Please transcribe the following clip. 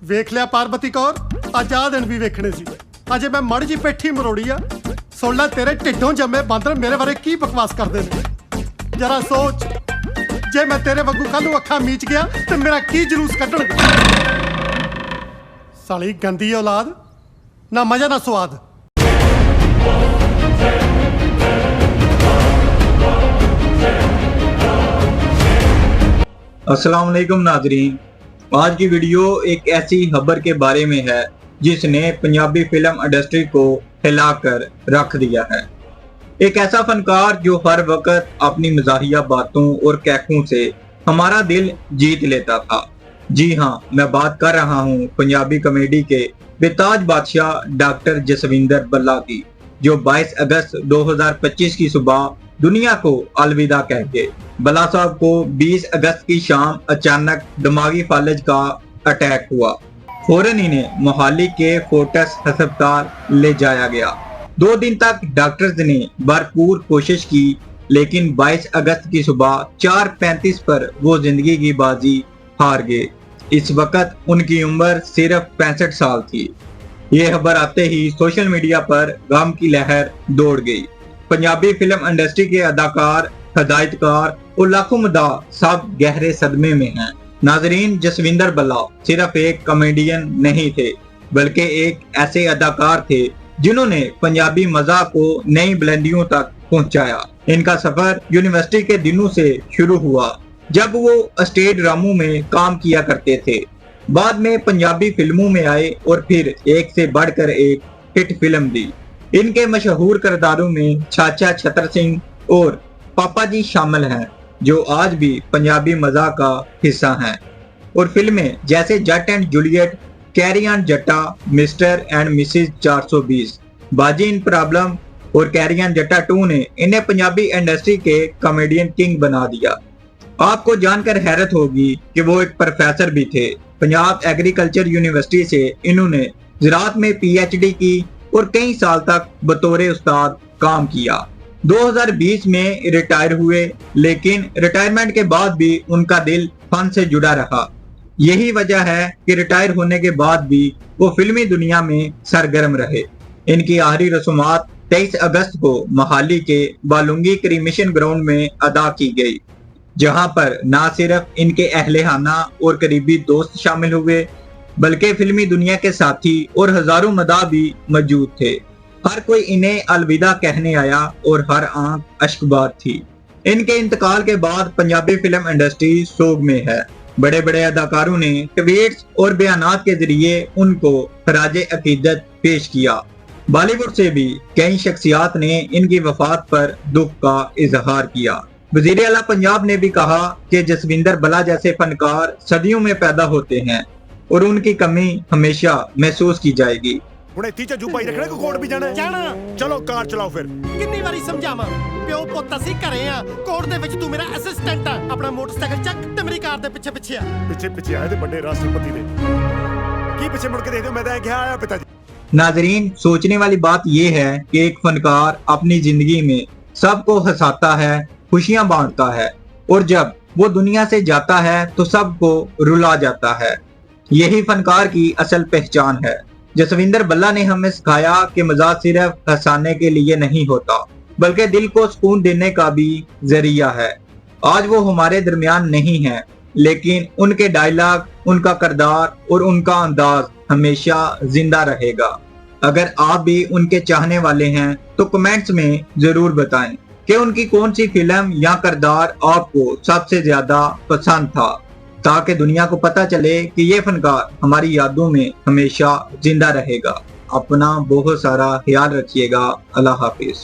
ਵੇਖ ਲਿਆ ਪਾਰਬਤੀ ਕੌਰ, ਅੱਜ ਆ ਦਿਨ ਵੀ ਵੇਖਣੇ ਸੀ। ਅਜੇ ਮੈਂ ਮੜ ਜੀ ਪੇਠੀ ਮਰੋੜੀ ਆ। ਸੁਣ ਲੈ ਤੇਰੇ ਢਿੱਡੋਂ ਜੰਮੇ ਬਾਂਦਰ ਮੇਰੇ ਬਾਰੇ ਕੀ ਬਕਵਾਸ ਕਰਦੇ ਨੇ। ਜਰਾ ਸੋਚ, ਜੇ ਮੈਂ ਤੇਰੇ ਵਾਂਗੂ ਕੱਲ ਨੂੰ ਅੱਖਾਂ ਮੀਚ ਗਿਆ ਤੇ ਮੇਰਾ ਕੀ ਜਲੂਸ ਕੱਢਣਗੇ। ਸਾਲੀ ਗੰਦੀ ਔਲਾਦ, ਨਾ ਮਜ਼ਾ ਨਾ ਸਵਾਦ। अस्सलाम वालेकुम नाजरीन, आज की वीडियो एक ऐसी खबर के बारे में है जिसने पंजाबी फिल्म इंडस्ट्री को हिलाकर रख दिया है। एक ऐसा फनकार जो हर वक्त अपनी मज़ाहिया बातों और कैफों से हमारा दिल जीत लेता था। जी हाँ, मैं बात कर रहा हूँ पंजाबी कॉमेडी के बेताज बादशाह डॉक्टर जसविंदर बल्ला की, जो 22 अगस्त 2025 की सुबह दुनिया को अलविदा कह गए। बल्ला साहब को 20 अगस्त की शाम अचानक दिमागी फालज का अटैक हुआ। फौरन इन्हें मोहाली के फोर्टिस अस्पताल ले जाया गया। 2 दिन तक डॉक्टर्स ने भरपूर कोशिश की, लेकिन 22 अगस्त की सुबह 4:35 पर वो जिंदगी की बाजी हार गए। इस वक्त उनकी उम्र सिर्फ 65 साल थी। ये खबर आते ही सोशल मीडिया पर गम की लहर दौड़ गई। पंजाबी फिल्म इंडस्ट्री के अदाकार, हदायतकार और लाखों मदा सब गहरे सदमे में हैं। नाजरीन, जसविंदर बल्ला सिर्फ एक कॉमेडियन नहीं थे, बल्कि एक ऐसे अदाकार थे जिन्होंने पंजाबी मज़ाह को नई बुलंदियों तक पहुंचाया। इनका सफर यूनिवर्सिटी के दिनों से शुरू हुआ, जब वो स्टेज ड्रामों में काम किया करते थे। बाद में पंजाबी फिल्मों में आए और फिर एक से बढ़कर एक हिट फिल्म दी। इनके मशहूर किरदारों में चाचा छतर सिंह और पापा जी शामिल हैं, जो आज भी पंजाबी मज़ाह का हिस्सा हैं। और फिल्में जैसे जट एंड जूलियट, कैरी ऑन जट्टा, मिस्टर एंड मिसेज 420, बाजी इन प्रॉब्लम और कैरी ऑन जट्टा 2 ने इन्हें पंजाबी इंडस्ट्री के कॉमेडियन किंग बना दिया। आपको जानकर हैरत होगी कि वो एक प्रोफेसर भी थे। पंजाब एग्रीकल्चर यूनिवर्सिटी से इन्होंने ज़राअत में PhD की और कई साल तक बतौर उस्ताद काम किया। 2020 में रिटायर हुए, लेकिन रिटायरमेंट के बाद भी उनका दिल फन से जुड़ा रहा। यही वजह है कि रिटायर होने के बाद भी वो फिल्मी दुनिया में सरगर्म रहे। इनकी आखिरी रस्मात 23 अगस्त को मोहाली के बालुंगी क्रिमिशन ग्राउंड में अदा की गई, जहां पर न सिर्फ इनके अहले-खाना और करीबी दोस्त शामिल हुए, बल्कि फिल्मी दुनिया के साथी और हजारों मदाह भी मौजूद थे। हर कोई इन्हें अलविदा कहने आया और हर आंख अश्कबार थी। इनके इंतकाल के बाद पंजाबी फिल्म इंडस्ट्री सोग में है। बड़े बड़े अदाकारों ने ट्वीट्स और बयानात के जरिए उनको खराज अकीदत पेश किया। बॉलीवुड से भी कई शख्सियात ने इनकी वफात पर दुख का इजहार किया। वजीर आला पंजाब ने भी कहा कि जसविंदर बल्ला जैसे फनकार सदियों में पैदा होते हैं और उनकी कमी हमेशा महसूस की जाएगी। ਹੁਣ ਇੱਥੇ ਝੱਜੂ ਭਾਈ ਰੱਖਣਾ ਕੋ ਕੋਰਟ ਵੀ ਜਾਣਾ ਚਲੋ ਕਾਰ ਚਲਾਓ ਫਿਰ। ਕਿੰਨੀ ਵਾਰੀ ਸਮਝਾਵਾਂ, ਪਿਓ ਪੁੱਤ ਅਸੀਂ ਘਰੇ ਆ, ਕੋਰਟ ਦੇ ਵਿੱਚ ਤੂੰ ਮੇਰਾ ਅਸਿਸਟੈਂਟ ਆ। ਆਪਣਾ ਮੋਟਰਸਾਈਕਲ ਚੱਕ ਤੇ ਮੇਰੀ ਕਾਰ ਦੇ ਪਿੱਛੇ ਪਿੱਛੇ ਆ। ਪਿੱਛੇ ਆਏ ਤੇ ਵੱਡੇ ਰਾਸ਼ਟਰਪਤੀ ਦੇ ਕੀ ਪਿੱਛੇ ਮੁੜ ਕੇ ਦੇਖਦੇ ਹੋ। ਮੈਂ ਤਾਂ ਕਿਹਾ ਆਇਆ ਪਿਤਾ जी। नाजरीन, सोचने वाली बात यह है कि एक फनकार अपनी जिंदगी में सबको हंसाता है, खुशियां बांटता है, और जब वो दुनिया से जाता है तो सबको रुला जाता है। यही फनकार की असल पहचान है। जसविंदर बल्ला ने हमें सिखाया कि मज़ाह सिर्फ हंसाने के लिए नहीं होता, बल्कि दिल को सुकून देने का भी जरिया है। आज वो हमारे दरमियान नहीं है, लेकिन उनके डायलॉग, उनका किरदार और उनका अंदाज हमेशा जिंदा रहेगा। अगर आप भी उनके चाहने वाले हैं तो कमेंट्स में जरूर बताएं कि उनकी कौन सी फिल्म या किरदार आपको सबसे ज्यादा पसंद था, ताकि दुनिया को पता चले कि ये फनकार हमारी यादों में हमेशा जिंदा रहेगा। अपना बहुत सारा ख्याल रखिएगा। अल्लाह हाफिज।